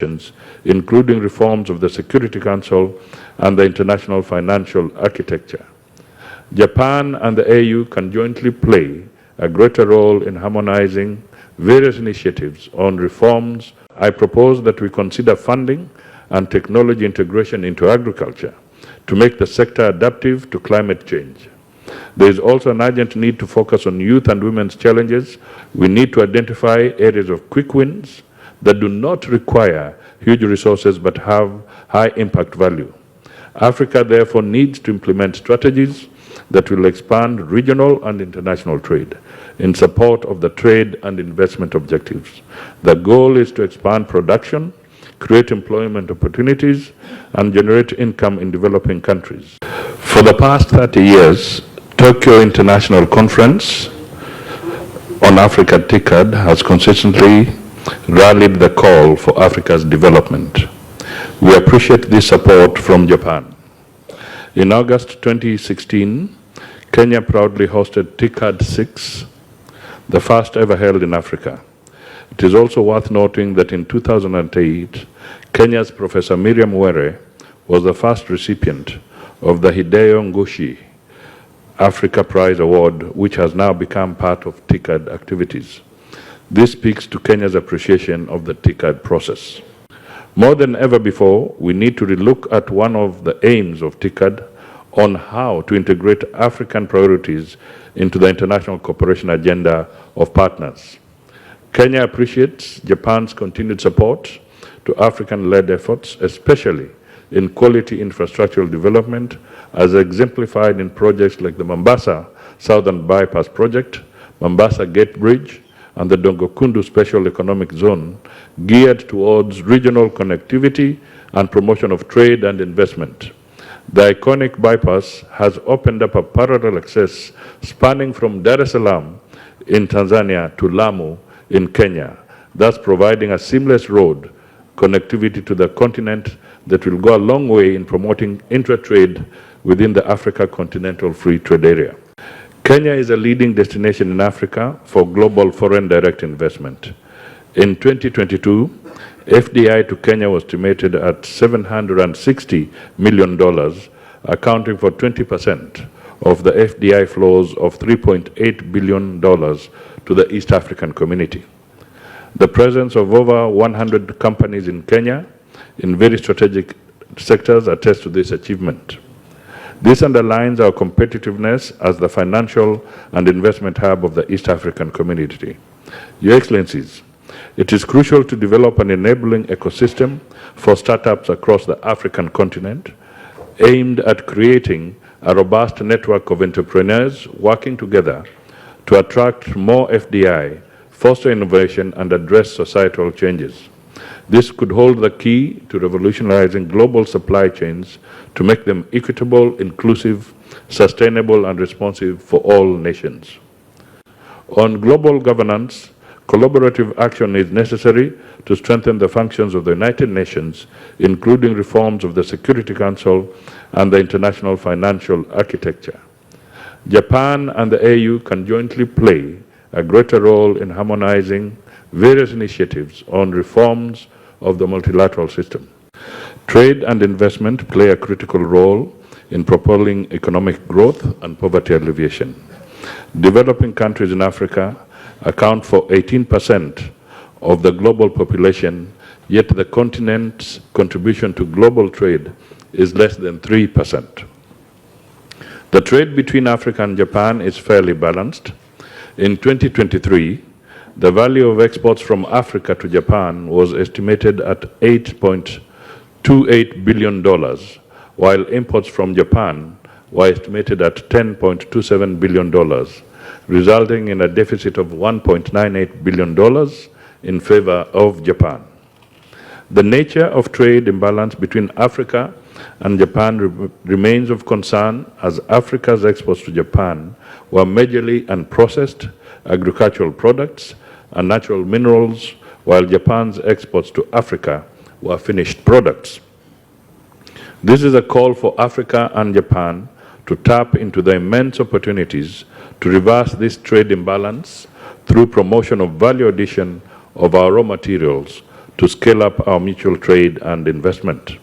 including reforms of the Security Council and the international financial architecture. Japan and the AU can jointly play a greater role in harmonizing various initiatives on reforms. I propose that we consider funding and technology integration into agriculture to make the sector adaptive to climate change. There is also an urgent need to focus on youth and women's challenges. We need to identify areas of quick wins that do not require huge resources but have high impact value. Africa therefore needs to implement strategies that will expand regional and international trade in support of the trade and investment objectives. The goal is to expand production, create employment opportunities, and generate income in developing countries. For the past 30 years, Tokyo International Conference on Africa Ticad has consistently rallied the call for Africa's development. We appreciate this support from Japan. In August 2016, Kenya proudly hosted Ticad 6, the first ever held in Africa. It is also worth noting that in 2008, Kenya's Professor Miriam Were was the first recipient of the Hideo Ngushi Africa Prize Award, which has now become part of Ticad activities. This speaks to Kenya's appreciation of the Ticad process. More than ever before, we need to relook at one of the aims of Ticad on how to integrate African priorities into the international cooperation agenda of partners. Kenya appreciates Japan's continued support to African-led efforts, especially in quality infrastructural development, as exemplified in projects like the Mombasa Southern Bypass Project, Mombasa Gate Bridge, and the Dongokundu Special Economic Zone, geared towards regional connectivity and promotion of trade and investment. The iconic bypass has opened up a parallel access spanning from Dar es Salaam in Tanzania to Lamu in Kenya, thus providing a seamless road connectivity to the continent that will go a long way in promoting intra-trade within the Africa Continental Free Trade Area. Kenya is a leading destination in Africa for global foreign direct investment. In 2022, FDI to Kenya was estimated at $760 million, accounting for 20% of the FDI flows of $3.8 billion to the East African community. The presence of over 100 companies in Kenya in very strategic sectors attests to this achievement. This underlines our competitiveness as the financial and investment hub of the East African community. Your Excellencies, it is crucial to develop an enabling ecosystem for startups across the African continent, aimed at creating a robust network of entrepreneurs working together to attract more FDI, foster innovation, and address societal changes. This could hold the key to revolutionizing global supply chains to make them equitable, inclusive, sustainable, and responsive for all nations. On global governance, collaborative action is necessary to strengthen the functions of the United Nations, including reforms of the Security Council and the international financial architecture. Japan and the AU can jointly play a greater role in harmonizing various initiatives on reforms of the multilateral system. Trade and investment play a critical role in propelling economic growth and poverty alleviation. Developing countries in Africa account for 18% of the global population, yet the continent's contribution to global trade is less than 3%. The trade between Africa and Japan is fairly balanced. In 2023, the value of exports from Africa to Japan was estimated at $8.28 billion, while imports from Japan were estimated at $10.27 billion, resulting in a deficit of $1.98 billion in favor of Japan. The nature of trade imbalance between Africa and Japan remains of concern, as Africa's exports to Japan were majorly unprocessed agricultural products and natural minerals, while Japan's exports to Africa were finished products. This is a call for Africa and Japan to tap into the immense opportunities to reverse this trade imbalance through promotion of value addition of our raw materials to scale up our mutual trade and investment.